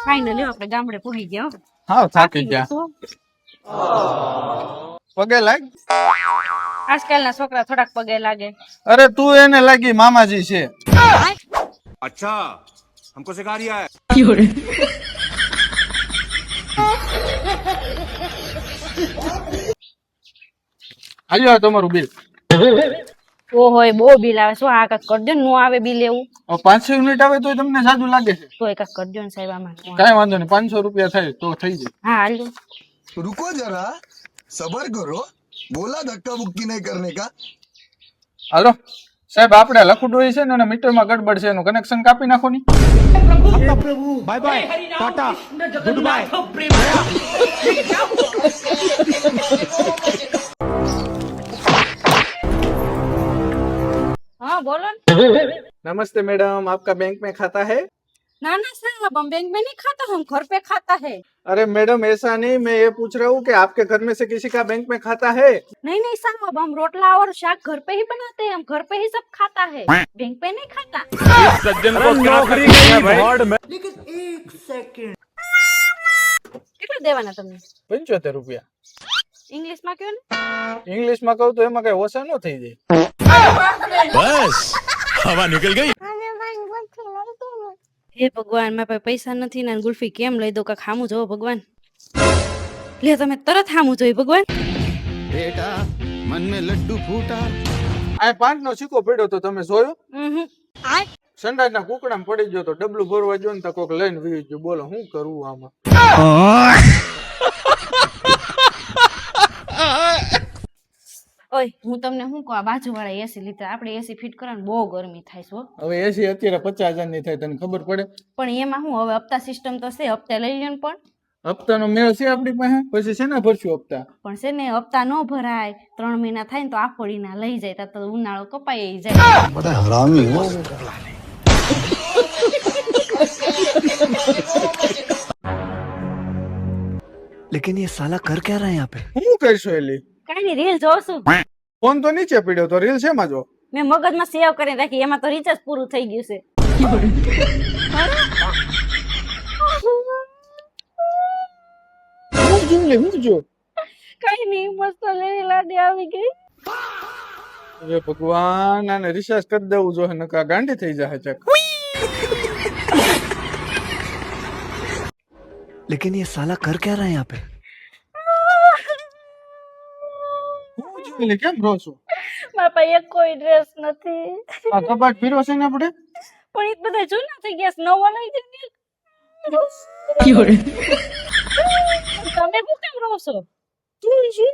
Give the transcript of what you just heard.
Finally આપણે ગામડે પૂગી ગયા હો. હા થાકી ગયા તો પગે લાગ આજકાલના છોકરા થોડાક પગે લાગે. અરે તું એને લાગી મામાજી છે अच्छा हमको सिखा रिया है આલ્યો તમારું બિલ ઓહો એ બહુ બિલ આવે. શું આ કાક કરજો ને, નો આવે બિલ એવું 5 મિનિટ આવે તો તમને સાદું લાગે છે તો એક કરજો ને સાહેબ આમાં. કઈ વાંધો નહીં 500 રૂપિયા થાય તો થઈ જાય હા હાલો. रुको जरा सबर करो बोला धक्का मुक्की नहीं करने का હાલો સાહેબ આપણે લખુડોઈ છે ને મીટરમાં ગડબડ છે એનું કનેક્શન કાપી નાખો ની bye bye tata good bye हाँ बोलो ना. नमस्ते मैडम आपका बैंक में खाता है ना ना साहब हम बैंक में नहीं खाता, हम घर पे खाता है. अरे मैडम ऐसा नहीं मैं ये पूछ रहा हूँ कि आपके घर में से किसी का बैंक में खाता है नहीं नहीं साहब हम रोटला और शाक घर पे ही बनाते हैं, हम घर पे ही सब खाता है, बैंक पे नहीं खाता. सज्जन को क्या करना है भाई કેટલા દેવાના તમને? 75 રૂપિયા ઇંગ્લિશ માં કયો ને. इंग्लिश में कहूँ तो एम कई ओसा न थी जाए बस हवा निकल गई હે ભગવાન મારા પાસે પૈસા નથી ને ગુલ્ફી કેમ લઈ દો કે ખામું જોવો ભગવાન. લે તમે તરત ખામું જોઈ ભગવાન. बेटा मन में लड्डू फूटा આ 5 નો સિક્કો પડ્યો તો તમે જોયો હમ. સંડાસના કુકડામાં પડી ગયો તો ડબલું ભરવા જો ને તો કોક લઈને વી ગયો બોલો શું કરવું આમાં ઓય હું તમને શું કહું, આ બાજુવાળા એસી લીધા, આપણે એસી ફિટ કરવાનું બહુ ગરમી થાય છે હો. હવે એસી અત્યારે 50,000 ની થાય તને ખબર પડે પણ એમાં શું હવે હપ્તા સિસ્ટમ તો છે, હપ્તા લઈ લ્યો ને. પણ હપ્તાનો મેળ છે આપણી પાસે પછી છે ને ભરશું હપ્તા પણ છે ને હપ્તા ન ભરાય 3 મહિના થાય ને તો આફોડીના લઈ જાય તો ઉનાળો કપાઈ જાય. बड़ा हरामी हो लेकिन ये साला कर क्या रहा है यहाँ पे હું કહીશું એલી કઈ ની રીલ જોશું. ફોન તો નીચે પડ્યો તો રીલ શેમાં જો મેં મગજમાં સેવ કરીને રાખી, એમાં તો રિચાર્જ પૂરું થઈ ગયું છે. હું જો કઈ નહીં મસ્ત લેલી લાડી આવી ગઈ. અરે ભગવાન આને રિચાર્જ કરી દેવું જોઈએ નકા ગાંડી થઈ જાય ચક लेकिन ये साला कर क्या रहा है यहाँ पे હું જોઈ કેમ રો છો મારા પાસે એક કોઈ ડ્રેસ નથી. આ કબાટ પીરો છે ને આપણે પણ એ બધા જૂના થઈ ગયા છે, નવો લઈ જઈએ. તમે શું કેમ રહો છો? તું શું